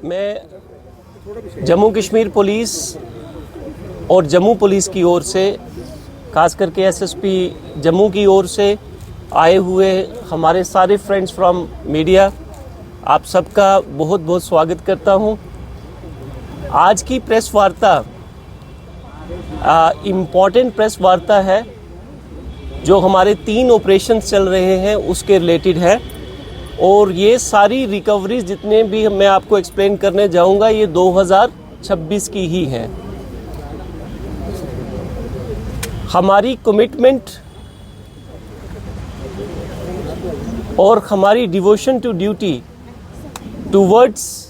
मैं जम्मू कश्मीर पुलिस और जम्मू पुलिस की ओर से, खास करके एसएसपी जम्मू की ओर से आए हुए हमारे सारे फ्रेंड्स फ्रॉम मीडिया, आप सबका बहुत बहुत स्वागत करता हूं। आज की प्रेस वार्ता इम्पॉर्टेंट प्रेस वार्ता है जो हमारे 3 ऑपरेशन चल रहे हैं उसके रिलेटेड है, और ये सारी रिकवरीज जितने भी मैं आपको एक्सप्लेन करने जाऊंगा ये 2026 की ही है। हमारी कमिटमेंट और हमारी devotion to duty towards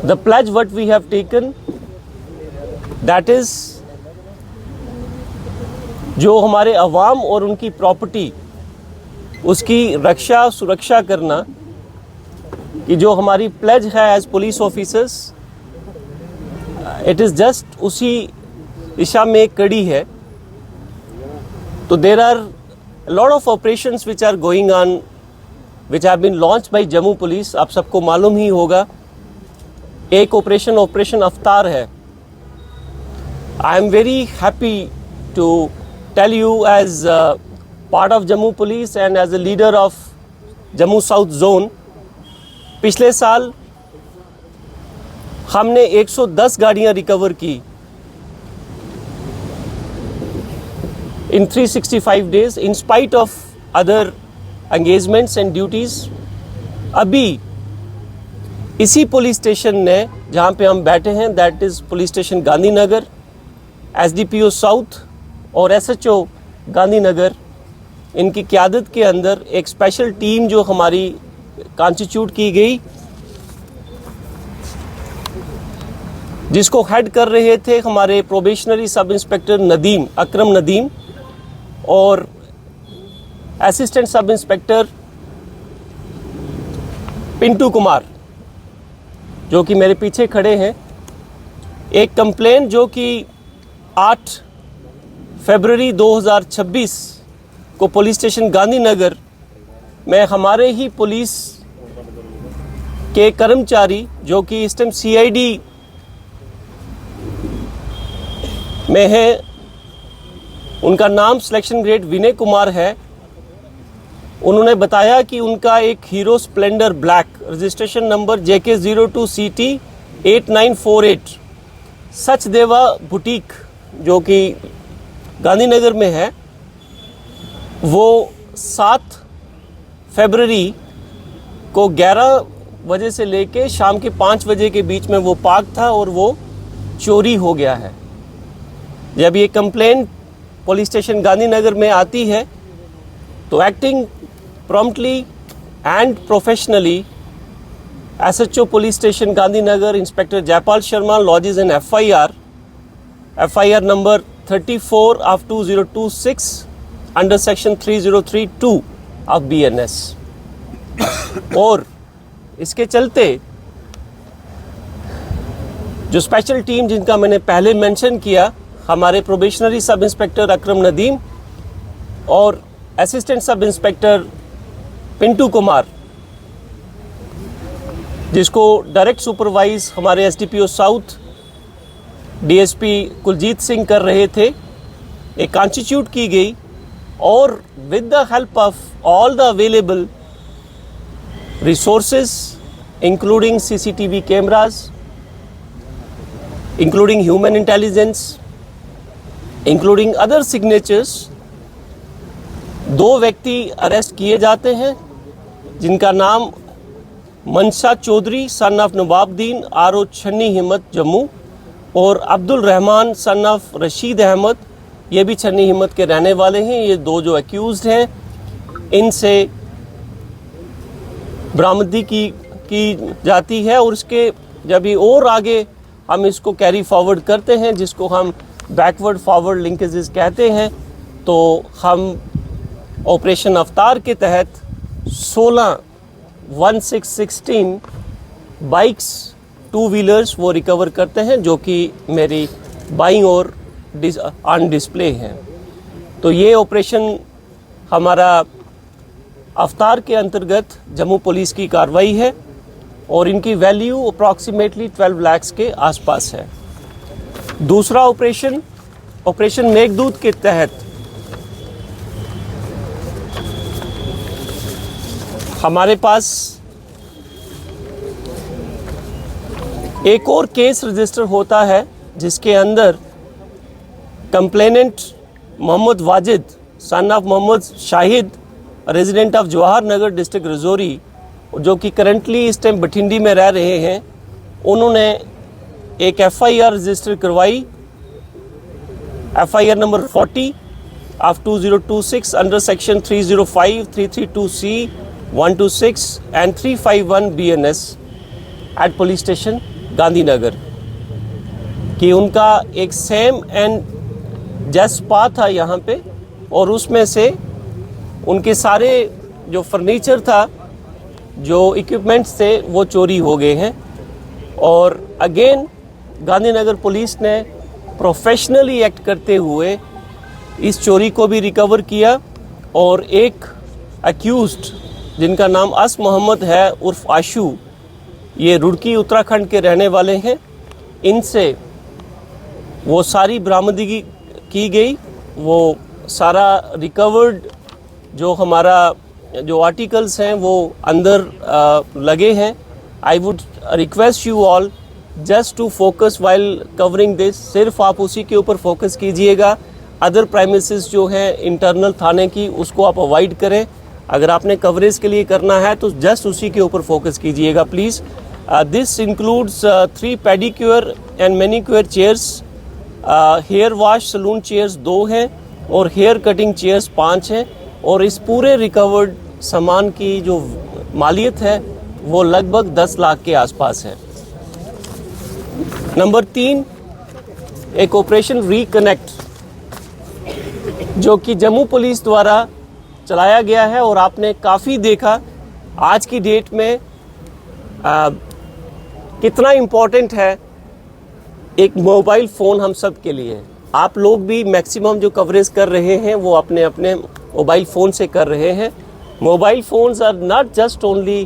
the pledge what we have taken, that is जो हमारे अवाम और उनकी प्रॉपर्टी उसकी रक्षा सुरक्षा करना, कि जो हमारी प्लेज है as police officers, it is just उसी दिशा में एक कड़ी है। तो there are lot of operations which are going on which have been launch by Jammu police. आप सबको मालूम ही होगा, एक ऑपरेशन अवतार है। I am very happy to tell you as part of Jammu Police and as a leader of Jammu South Zone, पिछले साल हमने 110 गाड़ियां रिकवर की in 365 days in spite of other engagements and duties। अभी इसी police station ने जहां पे हम बैठे हैं, that is police station Gandhinagar, SDPO south और एसएचओ गांधीनगर, इनकी क़यादत के अंदर एक स्पेशल टीम जो हमारी कॉन्स्टिट्यूट की गई, जिसको हेड कर रहे थे हमारे प्रोबेशनरी सब इंस्पेक्टर नदीम, अकरम नदीम, और assistant sub inspector Pintu Kumar जो कि मेरे पीछे खड़े हैं। एक कंप्लेंट जो कि 8 फरवरी 2026 को पुलिस स्टेशन गांधीनगर में हमारे ही पुलिस के कर्मचारी जो कि इस टाइम सीआईडी में है, उनका नाम सिलेक्शन ग्रेड विनय कुमार है, उन्होंने बताया कि उनका एक hero Splendor black registration number JK02CT 8948 Sachdeva boutique जो कि गांधीनगर में है, वो 7 फरवरी को 11 बजे से लेके शाम के 5 बजे के बीच में वो पार्क था और वो चोरी हो गया है। जब ये कंप्लेंट पुलिस स्टेशन गांधीनगर में आती है तो acting promptly and professionally SHO police station Gandhinagar inspector Jaipal Sharma lodges an FIR number 34 of 2026 under section 3032 of BNS। और इसके चलते जो स्पेशल टीम जिनका मैंने पहले मेंशन किया, हमारे प्रोबेशनरी सब इंस्पेक्टर अकरम नदीम और assistant sub inspector Pintu Kumar, जिसको डायरेक्ट सुपरवाइज हमारे SDPO south DSP Kuljeet Singh कर रहे थे, एक कॉन्स्टिट्यूट की गई, और with the help of all the available resources including CCTV cameras, including human intelligence, including other signatures, 2 व्यक्ति अरेस्ट किए जाते हैं जिनका नाम मनशा चौधरी सन ऑफ नवाबुद्दीन RO छन्नी हिम्मत जम्मू, और अब्दुल रहमान सन ऑफ रशीद अहमद, ये भी छन्नी हिम्मत के रहने वाले हैं। ये 2 जो एक्यूज्ड हैं, इनसे बरामदगी की जाती है, और उसके जब भी और आगे हम इसको कैरी फॉरवर्ड करते हैं, जिसको हम बैकवर्ड फॉरवर्ड लिंकेजेस कहते हैं, तो हम ऑपरेशन अवतार के तहत 16 बाइक्स 2 व्हीलर्स वो रिकवर करते हैं, जो कि मेरी बाईं ओर ऑन डिस्प्ले हैं। तो ये ऑपरेशन हमारा अवतार के अंतर्गत जम्मू पुलिस की कार्रवाई है और इनकी वैल्यू अप्रॉक्सीमेटली 12 लाख के आसपास है। दूसरा ऑपरेशन मेघदूत के तहत हमारे पास एक और केस रजिस्टर होता है जिसके अंदर complainant Mohammad Wajid son of Mohammad Shahid resident of Jawahar Nagar district Rajouri, जो कि करंटली इस टाइम बठिंडी में रह रहे हैं, उन्होंने एक FIR रजिस्टर करवाई, FIR number 40 of 2026 under section 305, 332C, 126 and 351 BNS at police station Gandhinagar कि उनका एक सेम एंड जस्ट स्पा था यहाँ पे, और उसमें से उनके सारे जो फर्नीचर था, जो इक्विपमेंट्स थे, वो चोरी हो गए हैं। और अगेन गांधीनगर पुलिस ने प्रोफेशनली एक्ट करते हुए इस चोरी को भी रिकवर किया और एक अक्यूज्ड जिनका नाम अस मोहम्मद है उर्फ आशू, ये रुड़की उत्तराखंड के रहने वाले हैं, इनसे वो सारी बरामदगी की गई। वो सारा रिकवर्ड जो हमारा जो आर्टिकल्स हैं वो अंदर लगे हैं। I would request you all just to focus while covering this, सिर्फ आप उसी के ऊपर फोकस कीजिएगा। अदर प्राइमिसेस जो हैं इंटरनल थाने की, उसको आप अवॉइड करें। अगर आपने कवरेज के लिए करना है तो जस्ट उसी के ऊपर फोकस कीजिएगा please. This includes 3 pedicure and manicure chairs, hair wash salon chairs 2 हैं और हेयर कटिंग चेयर्स 5 हैं, और इस पूरे रिकवर्ड सामान की जो मालियत है वो लगभग 10 लाख के आसपास है। नंबर 3, एक ऑपरेशन रिकनेक्ट जो कि जम्मू पुलिस द्वारा चलाया गया है, और आपने काफ़ी देखा आज की डेट में कितना इम्पोर्टेंट है एक मोबाइल फ़ोन हम सब के लिए। आप लोग भी मैक्सिमम जो कवरेज कर रहे हैं वो अपने अपने मोबाइल फ़ोन से कर रहे हैं। Mobile phones are not just only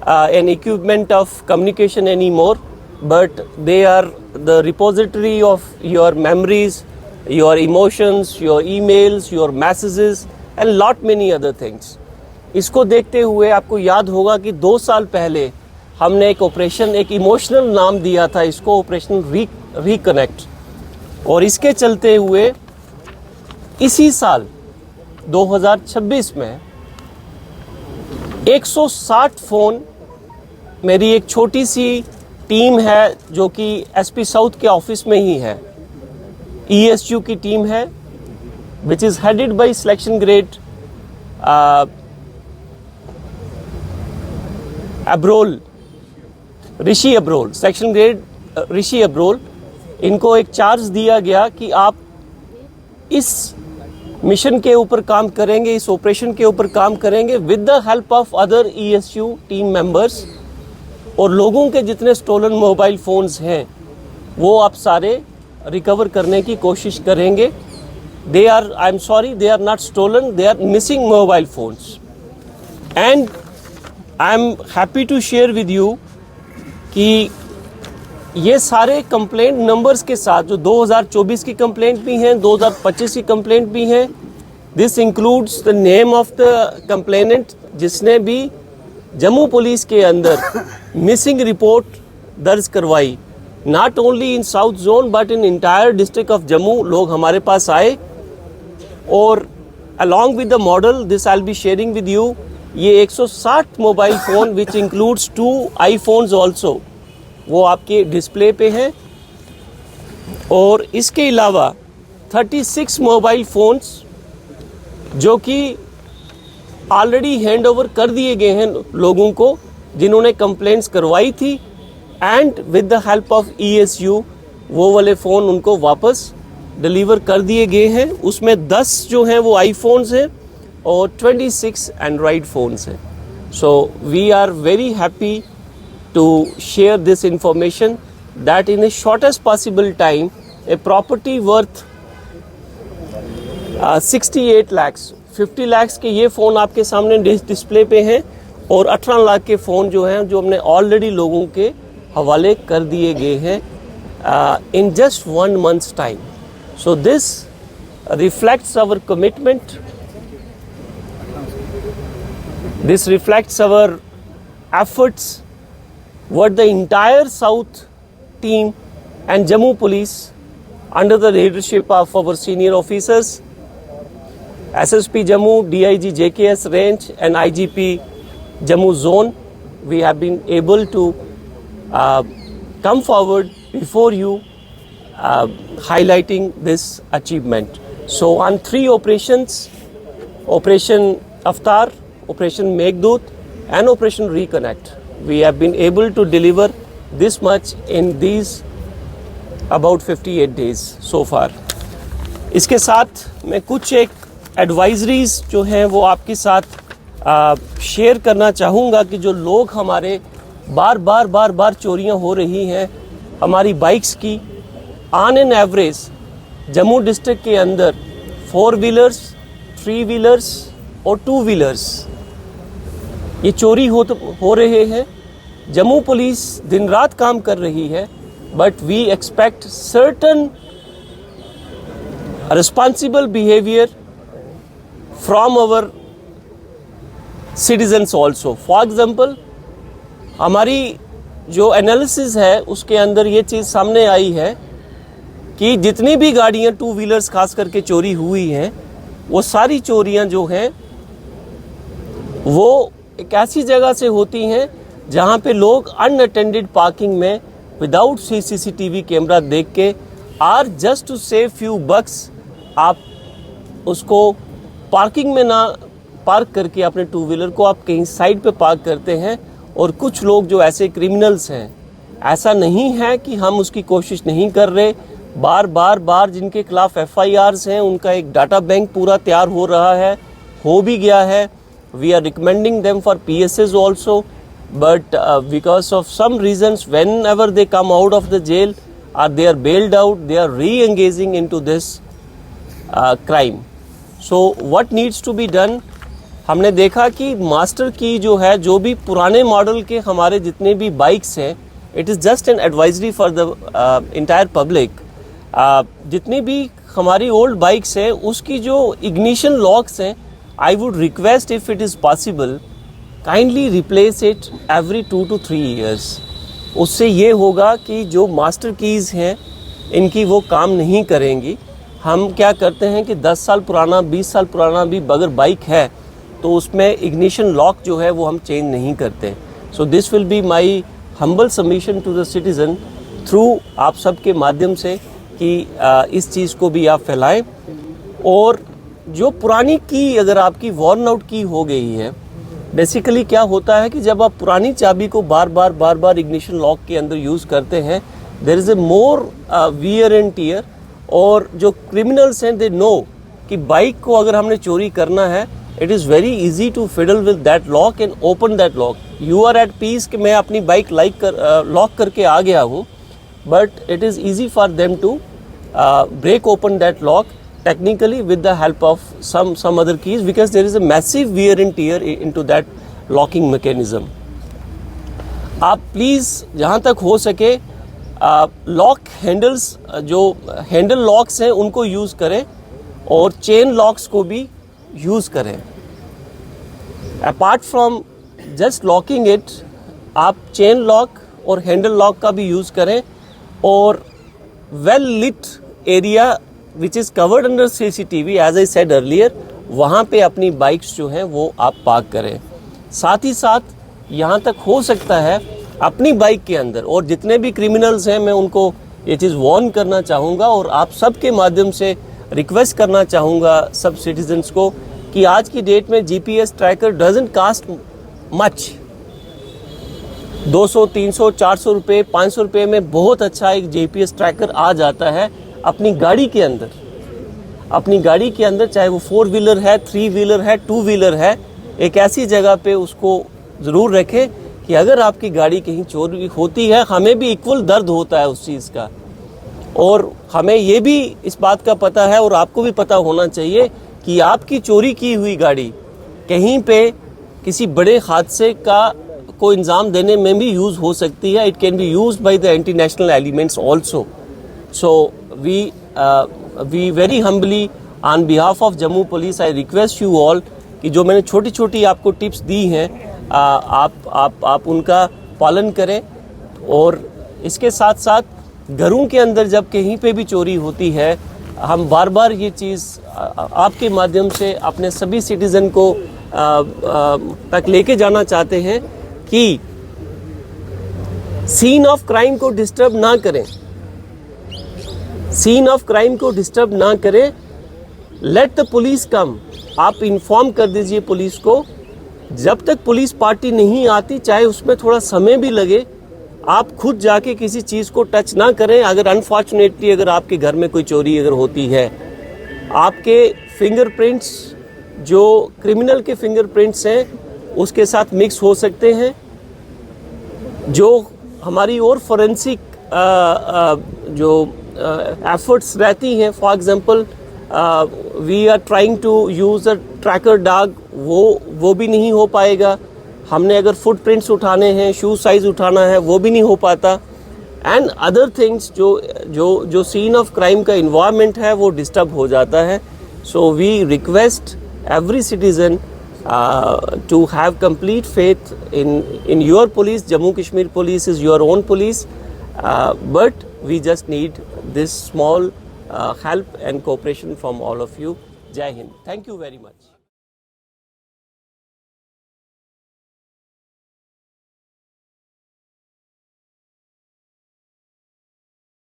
an equipment of communication any more, but they are the repository of your memories, your emotions, your emails, your messages and lot many other things. इसको देखते हुए आपको याद होगा कि 2 साल पहले हमने एक ऑपरेशन, एक इमोशनल नाम दिया था इसको, ऑपरेशन रिकनेक्ट, और इसके चलते हुए इसी साल 2026 में 160 फ़ोन, मेरी एक छोटी सी टीम है जो कि SP साउथ के ऑफिस में ही है, ESU की टीम है, which is headed by selection grade Abrol, Rishi Abrol, section grade Rishi Abrol. इनको एक चार्ज दिया गया कि आप इस मिशन के ऊपर काम करेंगे, इस ऑपरेशन के ऊपर काम करेंगे with the help of other ESU team members, और लोगों के जितने स्टोलन मोबाइल फ़ोन्स हैं वो आप सारे रिकवर करने की कोशिश करेंगे। They are, I'm sorry, they are not stolen, they are missing mobile phones. And I'm happy to share with you कि ये सारे कंप्लेंट नंबर्स के साथ, जो 2024 की कंप्लेंट भी हैं, 2025 की कंप्लेंट भी हैं, this includes the name of the complainant जिसने भी जम्मू पुलिस के अंदर मिसिंग रिपोर्ट दर्ज करवाई। Not only in south zone but in entire district of Jammu लोग हमारे पास आए, और along with the model this I will be sharing with you, ये 160 mobile phone which includes 2 iPhones also, वो आपके डिस्प्ले पे हैं। और इसके अलावा 36 मोबाइल फ़ोन्स जो कि ऑलरेडी हैंड ओवर कर दिए गए हैं लोगों को जिन्होंने कंप्लेंट्स करवाई थी, and with the help of ESU वो वाले फ़ोन उनको वापस डिलीवर कर दिए गए हैं। उसमें 10 जो हैं वो iPhones हैं और 26 एंड्रॉयड फ़ोन्स हैं। So we are very happy to share this information that in the shortest possible time a property worth 68 lakhs 50 lakh के ये फ़ोन आपके सामने डिस्प्ले पे हैं और 18 लाख के फ़ोन जो हैं जो हमने ऑलरेडी लोगों के हवाले कर दिए गए हैं in just 1 month's time. So this reflects our commitment. This reflects our efforts what the entire South team and Jammu Police under the leadership of our senior officers, SSP Jammu, DIG JKS Range and IGP Jammu Zone, we have been able to come forward before you highlighting this achievement. So on 3 operations, Operation Avatar, Operation Meghdoot and Operation Reconnect, we have been able to deliver this much in these about 58 days so far. इसके साथ मैं कुछ एक advisories जो हैं वो आपके साथ शेयर करना चाहूँगा कि जो लोग हमारे बार चोरियाँ हो रही हैं हमारी बाइक्स की, on an average Jammu district के अंदर 4 व्हीलर्स, 3 व्हीलर्स और 2 व्हीलर्स ये चोरी हो रहे हैं। जम्मू पुलिस दिन रात काम कर रही है, but we expect certain responsible behaviour from our citizens also. For example, हमारी जो एनालिसिस है उसके अंदर ये चीज़ सामने आई है कि जितनी भी गाड़ियाँ 2 व्हीलर्स खास करके चोरी हुई हैं वो सारी चोरियाँ जो हैं वो एक ऐसी जगह से होती हैं जहाँ पे लोग अनअटेंडेड पार्किंग में विदाउट CCTV कैमरा देख के are just to save few bucks आप उसको पार्किंग में ना पार्क करके अपने 2 व्हीलर को आप कहीं साइड पे पार्क करते हैं। और कुछ लोग जो ऐसे क्रिमिनल्स हैं, ऐसा नहीं है कि हम उसकी कोशिश नहीं कर रहे, बार जिनके खिलाफ FIRs हैं उनका एक डाटा बैंक पूरा तैयार हो रहा है, हो भी गया है। We are recommending them for PSAs also, but because of some reasons whenever they come out of the jail और they are bailed out, they are reengaging in to this crime. So what needs to be done, हमने देखा कि master की जो है, जो भी पुराने मॉडल के हमारे जितने भी बाइक्स हैं, it is just an advisory for the entire public. जितनी भी हमारी ओल्ड बाइक्स हैं उसकी जो इग्निशन लॉक्स हैं, I would request if it is possible kindly replace it every 2 to 3 years। उससे ये होगा कि जो मास्टर कीज़ हैं इनकी वो काम नहीं करेंगी। हम क्या करते हैं कि 10 साल पुराना, 20 साल पुराना भी अगर बाइक है तो उसमें इग्निशन लॉक जो है वो हम चेंज नहीं करते। So this will be my humble submission to the citizen through आप सबके माध्यम से कि इस चीज़ को भी आप फैलाएं। और जो पुरानी की अगर आपकी वॉर्न आउट की हो गई है, बेसिकली क्या होता है कि जब आप पुरानी चाबी को बार बार इग्निशन लॉक के अंदर यूज़ करते हैं, there is a more wear and tear. और जो क्रिमिनल्स हैं दे नो कि बाइक को अगर हमने चोरी करना है, it is very easy to fiddle with that lock and open that lock. You are at peace कि मैं अपनी बाइक लॉक करके आ गया हूँ, but it is easy for them to break open that lock technically with the help of some other keys, because there is a massive wear and tear into that locking mechanism. आप please जहाँ तक हो सके lock handles, जो handle locks हैं उनको use करें और चेन लॉक्स को भी यूज़ करें। Apart from just locking it, आप चेन लॉक और हैंडल लॉक का भी यूज़ करें। और well lit area which is covered under CCTV, as I said earlier, वहाँ पे अपनी बाइक्स जो हैं वो आप पार्क करें। साथ ही साथ यहाँ तक हो सकता है अपनी बाइक के अंदर, और जितने भी क्रिमिनल्स हैं मैं उनको ये चीज़ वार्न करना चाहूँगा और आप सब के माध्यम से रिक्वेस्ट करना चाहूँगा सब सिटीजन्स को कि आज की डेट में GPS tracker doesn't cost much. 200, 300, 400 रुपये, 500 रुपये में बहुत अच्छा एक GPS ट्रैकर आ जाता है अपनी गाड़ी के अंदर। अपनी गाड़ी के अंदर चाहे वो 4 व्हीलर है, 3 व्हीलर है, 2 व्हीलर है, एक ऐसी जगह पे उसको ज़रूर रखें कि अगर आपकी गाड़ी कहीं चोरी होती है, हमें भी इक्वल दर्द होता है उस चीज़ का। और हमें ये भी इस बात का पता है और आपको भी पता होना चाहिए कि आपकी चोरी की हुई गाड़ी कहीं पे किसी बड़े हादसे का को इंजाम देने में भी यूज़ हो सकती है. It can be use by the anti national elements also. So we very humbly on behalf of Jammu police I request you all कि जो मैंने छोटी छोटी आपको टिप्स दी हैं आप उनका पालन करें. और इसके साथ साथ घरों के अंदर जब कहीं पे भी चोरी होती है, हम बार बार ये चीज़ आपके माध्यम से अपने सभी सिटीज़न को तक लेके जाना चाहते हैं कि सीन ऑफ क्राइम को डिस्टर्ब ना करें. सीन ऑफ क्राइम को डिस्टर्ब ना करें. लेट द पुलिस कम. आप इन्फॉर्म कर दीजिए पुलिस को. जब तक पुलिस पार्टी नहीं आती, चाहे उसमें थोड़ा समय भी लगे, आप खुद जाके किसी चीज़ को टच ना करें. अगर अनफॉर्चुनेटली अगर आपके घर में कोई चोरी अगर होती है, आपके फिंगरप्रिंट्स जो क्रिमिनल के फिंगरप्रिंट्स हैं उसके साथ मिक्स हो सकते हैं. जो हमारी और फोरेंसिक जो एफर्ट्स रहती हैं, for example we are trying to use a tracker dog, वो भी नहीं हो पाएगा. हमने अगर फुटप्रिंट्स उठाने हैं, शू साइज उठाना है, वो भी नहीं हो पाता. एंड अदर थिंग्स जो सीन ऑफ क्राइम का इन्वायरमेंट है वो डिस्टर्ब हो जाता है. So we request every citizen to have complete faith in your police. Jammu Kashmir police is your own police, but we just need this small help and cooperation from all of you. Jai Hind. Thank you very much.